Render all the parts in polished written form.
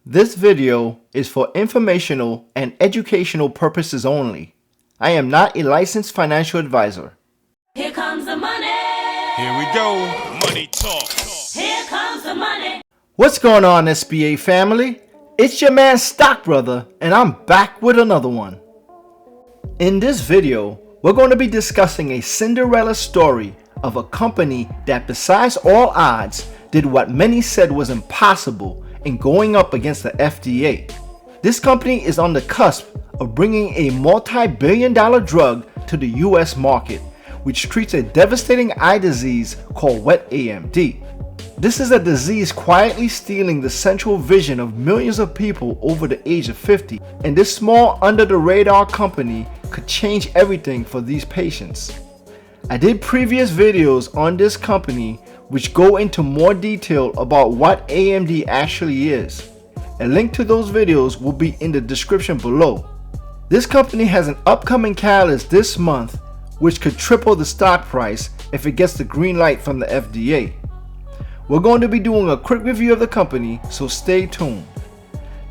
This video is for informational and educational purposes only. I am not a licensed financial advisor. Here comes the money. Here we go. Money talk. Here comes the money. What's going on, SBA family? It's your man Stock Brother, and I'm back with another one. In this video, we're going to be discussing a Cinderella story of a company that, besides all odds, did what many said was impossible in going up against the FDA. This company is on the cusp of bringing a multi-billion-dollar drug to the US market, which treats a devastating eye disease called wet AMD. This is a disease quietly stealing the central vision of millions of people over the age of 50, and this small under-the-radar company could change everything for these patients. I did previous videos on this company which go into more detail about what AMD actually is. A link to those videos will be in the description below. This company has an upcoming catalyst this month which could triple the stock price if it gets the green light from the FDA. We're going to be doing a quick review of the company, so stay tuned.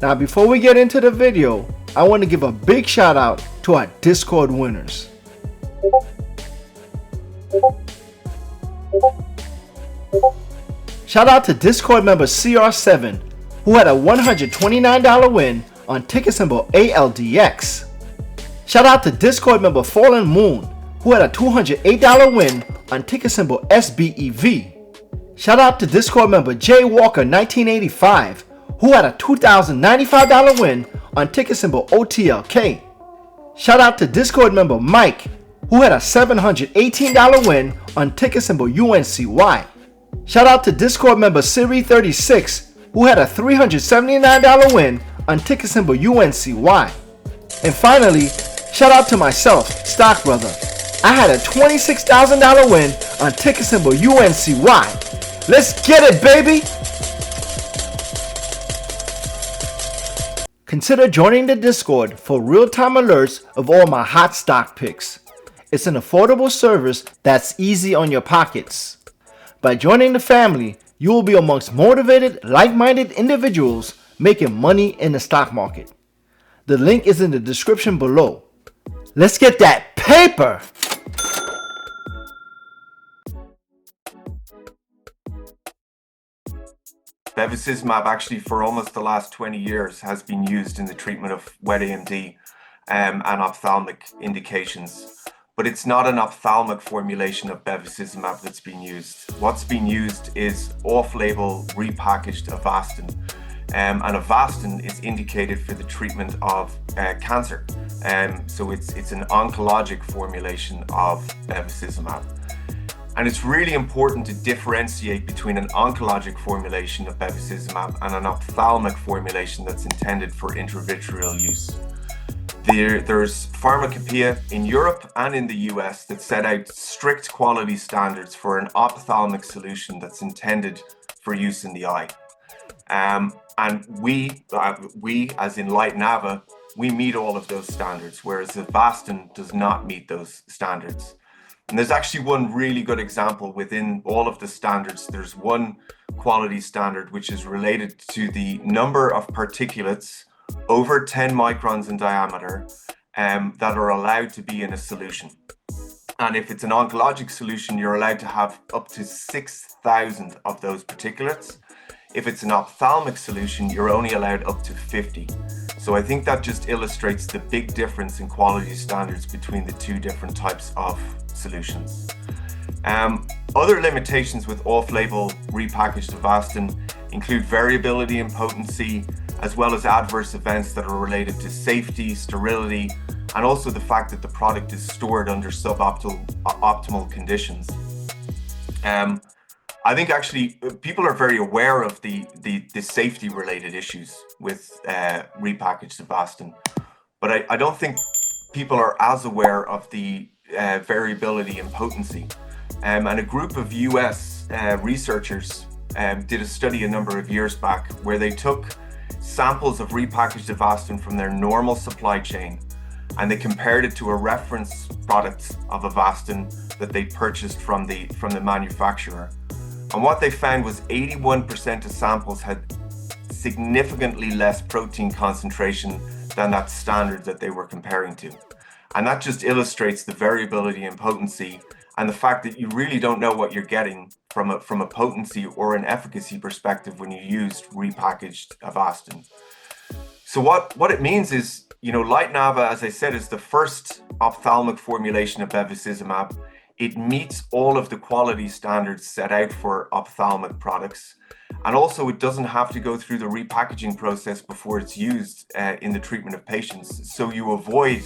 Now before we get into the video, I want to give a big shout out to our Discord winners. Shout out to Discord member CR7 who had a $129 win on ticker symbol ALDX. Shout out to Discord member Fallen Moon who had a $208 win on ticker symbol SBEV. Shout out to Discord member J Walker 1985 who had a $2,095 win on ticker symbol OTLK. Shout out to Discord member Mike who had a $718 win on ticker symbol UNCY. Shout out to Discord member Siri36 who had a $379 win on ticker symbol UNCY. And finally, shout out to myself, Stock Brother. I had a $26,000 win on ticker symbol UNCY. Let's get it, baby! Consider joining the Discord for real-time alerts of all my hot stock picks. It's an affordable service that's easy on your pockets. By joining the family, you will be amongst motivated, like-minded individuals making money in the stock market. The link is in the description below. Let's get that paper! Bevacizumab actually for almost the last 20 years has been used in the treatment of wet AMD and ophthalmic indications. But it's not an ophthalmic formulation of bevacizumab that's being used. What's being used is off-label repackaged Avastin. And Avastin is indicated for the treatment of cancer. So it's an oncologic formulation of bevacizumab. And it's really important to differentiate between an oncologic formulation of bevacizumab and an ophthalmic formulation that's intended for intravitreal use. There's pharmacopoeia in Europe and in the US that set out strict quality standards for an ophthalmic solution that's intended for use in the eye. And we as in Light Nava, we meet all of those standards, whereas Avastin does not meet those standards. And there's actually one really good example within all of the standards. There's one quality standard which is related to the number of particulates over 10 microns in diameter that are allowed to be in a solution. And if it's an oncologic solution, you're allowed to have up to 6,000 of those particulates. If it's an ophthalmic solution, you're only allowed up to 50. So I think that just illustrates the big difference in quality standards between the two different types of solutions. Other limitations with off-label repackaged Avastin include variability in potency, as well as adverse events that are related to safety, sterility, and also the fact that the product is stored under suboptimal conditions. I think actually people are very aware of the safety related issues with repackaged Avastin, but I don't think people are as aware of the variability in potency. And a group of US researchers did a study a number of years back where they took samples of repackaged Avastin from their normal supply chain and they compared it to a reference product of Avastin that they purchased from the manufacturer. And what they found was 81% of samples had significantly less protein concentration than that standard that they were comparing to. And that just illustrates the variability in potency and the fact that you really don't know what you're getting from a potency or an efficacy perspective when you used repackaged Avastin. So what it means is, Lytenava, as I said, is the first ophthalmic formulation of bevacizumab. It meets all of the quality standards set out for ophthalmic products. And also it doesn't have to go through the repackaging process before it's used in the treatment of patients. So you avoid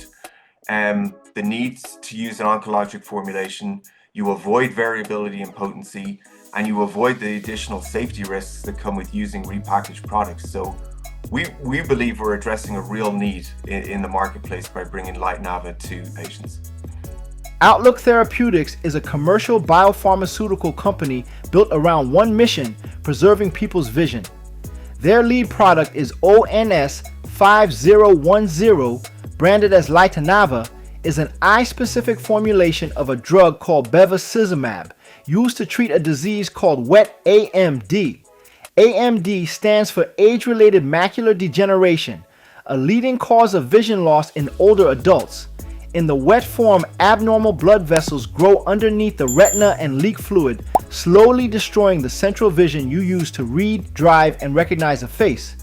the need to use an oncologic formulation, you avoid variability in potency, and you avoid the additional safety risks that come with using repackaged products. So we believe we're addressing a real need in the marketplace by bringing Lytenava to patients. Outlook Therapeutics is a commercial biopharmaceutical company built around one mission: preserving people's vision. Their lead product is ONS 5010, branded as Lytenava, is an eye-specific formulation of a drug called bevacizumab, used to treat a disease called wet AMD. AMD stands for age-related macular degeneration, a leading cause of vision loss in older adults. In the wet form, abnormal blood vessels grow underneath the retina and leak fluid, slowly destroying the central vision you use to read, drive, and recognize a face.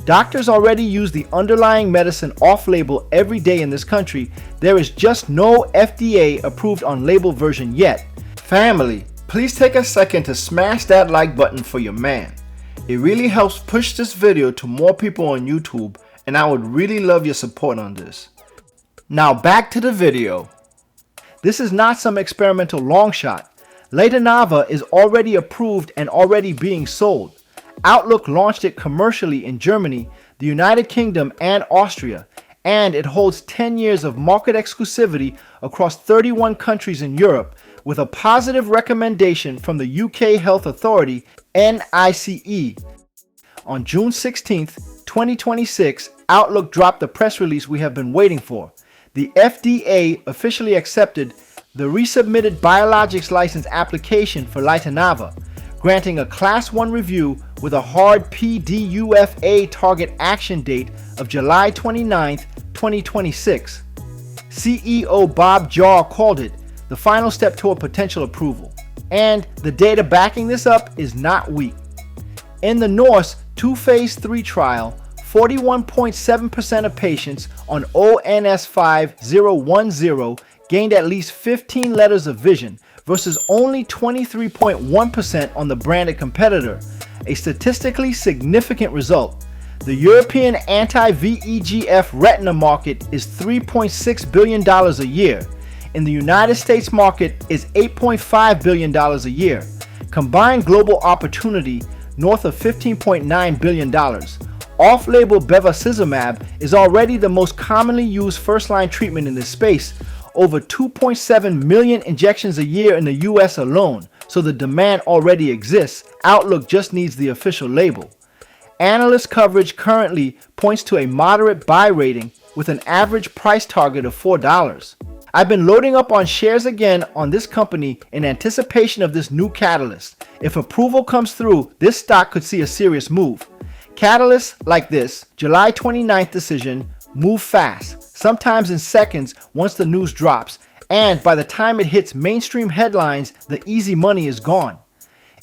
Doctors already use the underlying medicine off-label every day in this country. There is just no FDA-approved on-label version yet. Family, please take a second to smash that like button for your man. It really helps push this video to more people on YouTube, and I would really love your support on this. Now back to the video. This is not some experimental long shot. Lytenava is already approved and already being sold. Outlook launched it commercially in Germany, the United Kingdom, and Austria, and it holds 10 years of market exclusivity across 31 countries in Europe, with a positive recommendation from the UK Health Authority, NICE. On June 16th, 2026, Outlook dropped the press release we have been waiting for. The FDA officially accepted the resubmitted biologics license application for Lytenava, granting a Class 1 review with a hard PDUFA target action date of July 29, 2026. CEO Bob Jarr called it the final step to a potential approval, and the data backing this up is not weak. In the Norse 2 phase 3 trial, 41.7% of patients on ONS 5010 gained at least 15 letters of vision versus only 23.1% on the branded competitor, a statistically significant result. The European anti-VEGF retina market is $3.6 billion a year. In the United States market is $8.5 billion a year. Combined global opportunity north of $15.9 billion. Off-label bevacizumab is already the most commonly used first-line treatment in this space, over 2.7 million injections a year in the US alone, so the demand already exists. Outlook just needs the official label. Analyst coverage currently points to a moderate buy rating with an average price target of $4. I've been loading up on shares again on this company in anticipation of this new catalyst. If approval comes through, this stock could see a serious move. Catalysts like this, July 29th decision, move fast, sometimes in seconds once the news drops, and by the time it hits mainstream headlines, the easy money is gone.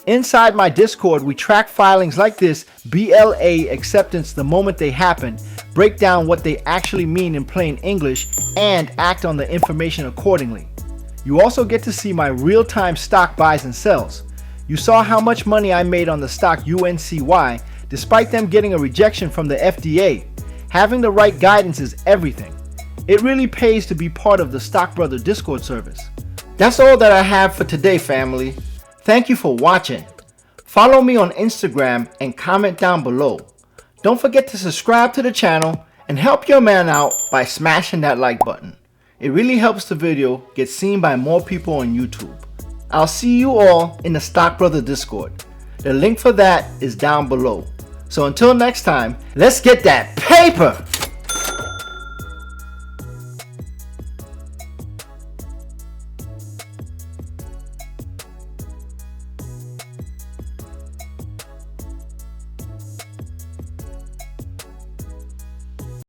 Inside my Discord, we track filings like this, BLA acceptance the moment they happen, break down what they actually mean in plain English, and act on the information accordingly. You also get to see my real-time stock buys and sells. You saw how much money I made on the stock UNCY, despite them getting a rejection from the FDA. Having the right guidance is everything. It really pays to be part of the Stock Brother Discord service. That's all that I have for today, family. Thank you for watching. Follow me on Instagram and comment down below. Don't forget to subscribe to the channel and help your man out by smashing that like button. It really helps the video get seen by more people on YouTube. I'll see you all in the Stock Brother Discord. The link for that is down below. So until next time, let's get that paper!